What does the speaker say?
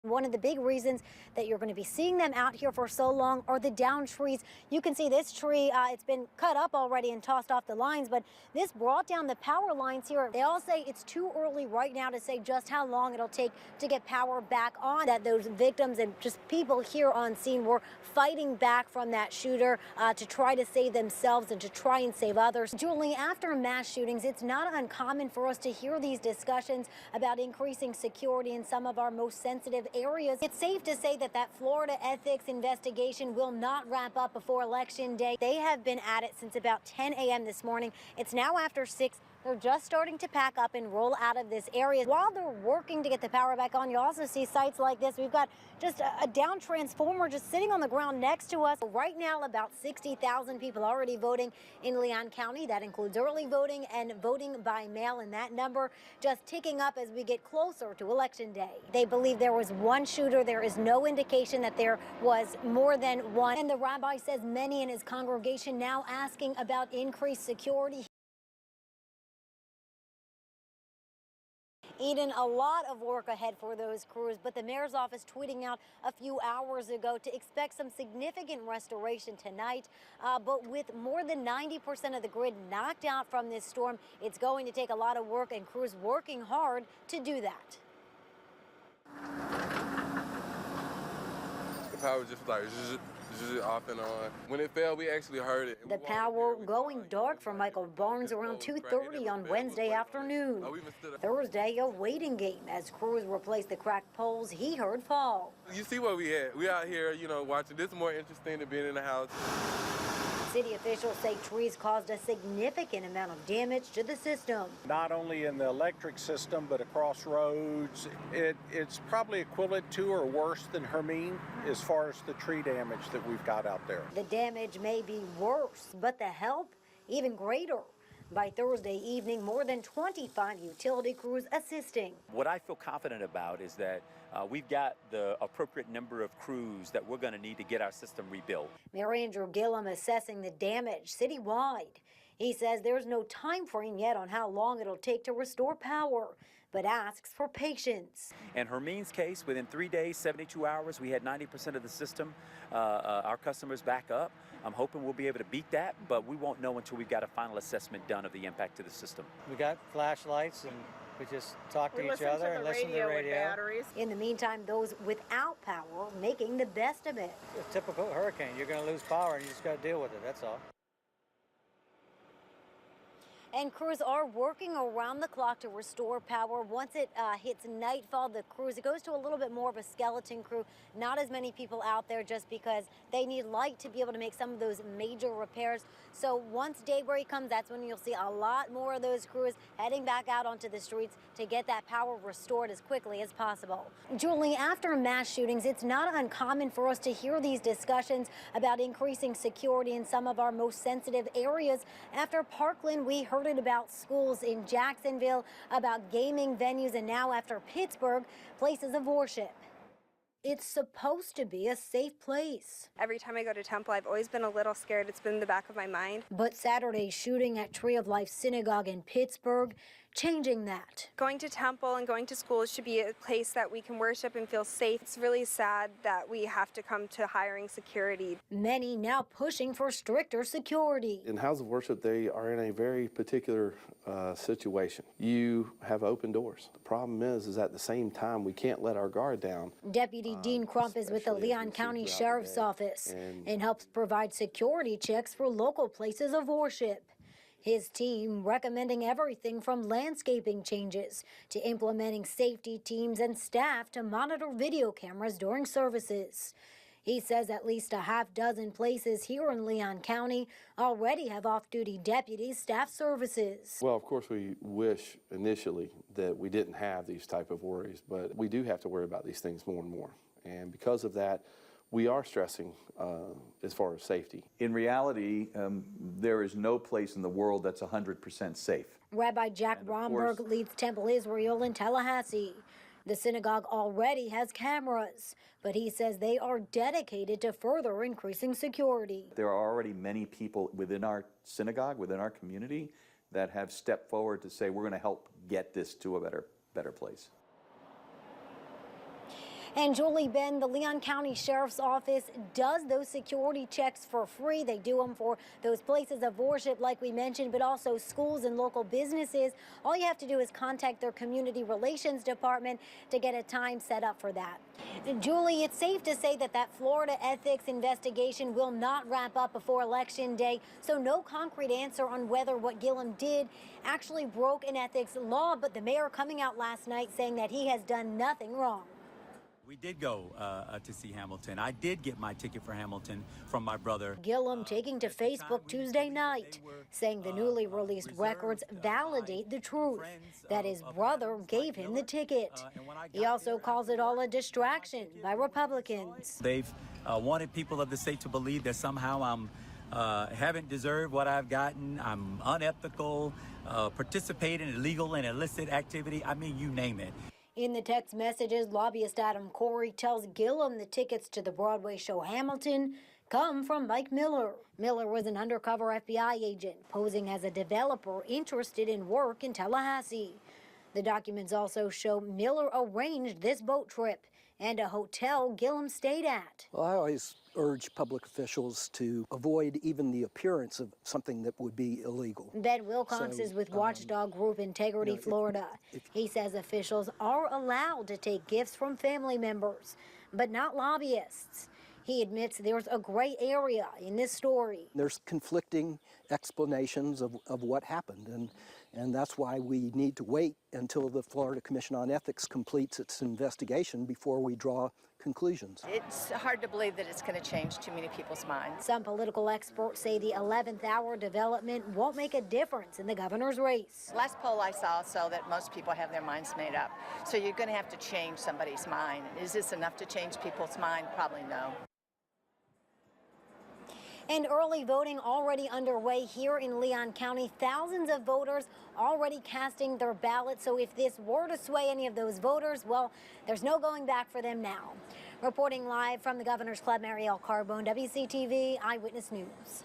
One of the big reasons that you're going to be seeing them out here for so long are the downed trees. You can see this tree, it's been cut up already and tossed off the lines, but this brought down the power lines here. They all say it's too early right now to say just how long it'll take to get power back on. That those victims and just people here on scene were fighting back from that shooter to try to save themselves and to try and save others. Julie, after mass shootings, it's not uncommon for us to hear these discussions about increasing security in some of our most sensitive areas. It's safe to say that Florida ethics investigation will not wrap up before Election Day. They have been at it since about 10 a.m. this morning. It's now after 6. They're just starting to pack up and roll out of this area. While they're working to get the power back on, you also see sites like this. We've got just a down transformer just sitting on the ground next to us. Right now, about 60,000 people already voting in Leon County. That includes early voting and voting by mail, and that number just ticking up as we get closer to Election Day. They believe there was one shooter. There is no indication that there was more than one. And the rabbi says many in his congregation now asking about increased security. Eden, a lot of work ahead for those crews, but the mayor's office tweeting out a few hours ago to expect some significant restoration tonight. But with more than 90% of the grid knocked out from this storm, it's going to take a lot of work and crews working hard to do that. The power was just like off and on. When it fell, we actually heard it. The power going dark for Michael Barnes around 2:30 on Wednesday afternoon. Thursday, a waiting game as crews replaced the cracked poles he heard fall. You see what we had. We out here, watching. This is more interesting than being in the house. City officials say trees caused a significant amount of damage to the system. Not only in the electric system, but across roads. It's probably equivalent to or worse than Hermine as far as the tree damage that we've got out there. The damage may be worse, but the help even greater. By Thursday evening, more than 25 utility crews assisting. What I feel confident about is that we've got the appropriate number of crews that we're going to need to get our system rebuilt. Mayor Andrew Gillum assessing the damage citywide. He says there's no time frame yet on how long it'll take to restore power, but asks for patience. In Hermine's case, within 3 days, 72 hours, we had 90% of the system, our customers back up. I'm hoping we'll be able to beat that, but we won't know until we've got a final assessment done of the impact to the system. We got flashlights and we just talk to each other and listen to the radio. In the meantime, those without power making the best of it. A typical hurricane, you're going to lose power and you just got to deal with it, that's all. And crews are working around the clock to restore power. Once it hits nightfall, it goes to a little bit more of a skeleton crew. Not as many people out there just because they need light to be able to make some of those major repairs. So once daybreak comes, that's when you'll see a lot more of those crews heading back out onto the streets to get that power restored as quickly as possible. Julie, after mass shootings, it's not uncommon for us to hear these discussions about increasing security in some of our most sensitive areas. After Parkland, we heard about schools in Jacksonville, about gaming venues, and now after Pittsburgh, places of worship. It's supposed to be a safe place. Every time I go to temple, I've always been a little scared. It's been in the back of my mind. But Saturday's shooting at Tree of Life Synagogue in Pittsburgh, changing that. Going to temple and going to school should be a place that we can worship and feel safe. It's really sad that we have to come to hiring security. Many now pushing for stricter security. In House of Worship, they are in a very particular situation. You have open doors. The problem is at the same time, we can't let our guard down. Deputy Dean Crump is with the Leon County Sheriff's Office and helps provide security checks for local places of worship. His team recommending everything from landscaping changes to implementing safety teams and staff to monitor video cameras during services. He says at least a half dozen places here in Leon County already have off-duty deputies staff services. Well, of course, we wish initially that we didn't have these type of worries, but we do have to worry about these things more and more. And because of that, we are stressing as far as safety. In reality, there is no place in the world that's 100% safe. Rabbi Jack Bromberg leads Temple Israel in Tallahassee. The synagogue already has cameras, but he says they are dedicated to further increasing security. There are already many people within our synagogue, within our community, that have stepped forward to say we're going to help get this to a better place. And Julie Ben, the Leon County Sheriff's Office does those security checks for free. They do them for those places of worship, like we mentioned, but also schools and local businesses. All you have to do is contact their community relations department to get a time set up for that. Julie, it's safe to say that Florida ethics investigation will not wrap up before Election Day, so no concrete answer on whether what Gillum did actually broke an ethics law, but the mayor coming out last night saying that he has done nothing wrong. We did go to see Hamilton. I did get my ticket for Hamilton from my brother. Gillum taking to Facebook Tuesday night, saying the newly released records validate the truth, that his brother gave him the ticket. He also calls it all a distraction by Republicans. They've wanted people of the state to believe that somehow I'm haven't deserved what I've gotten. I'm unethical, participate in illegal and illicit activity. I mean, you name it. In the text messages, lobbyist Adam Corey tells Gillum the tickets to the Broadway show Hamilton come from Mike Miller. Miller was an undercover FBI agent posing as a developer interested in work in Tallahassee. The documents also show Miller arranged this boat trip and a hotel Gillum stayed at. Well, I always urge public officials to avoid even the appearance of something that would be illegal. Ben Wilcox is with watchdog group Integrity Florida. He says officials are allowed to take gifts from family members, but not lobbyists. He admits there's a gray area in this story. There's conflicting explanations of what happened, and that's why we need to wait until the Florida Commission on Ethics completes its investigation before we draw conclusions. It's hard to believe that it's going to change too many people's minds. Some political experts say the 11th hour development won't make a difference in the governor's race. Last poll I saw that most people have their minds made up. So you're going to have to change somebody's mind. Is this enough to change people's mind? Probably no. And early voting already underway here in Leon County. Thousands of voters already casting their ballots. So if this were to sway any of those voters, well, there's no going back for them now. Reporting live from the Governor's Club, Mariel Carbone, WCTV Eyewitness News.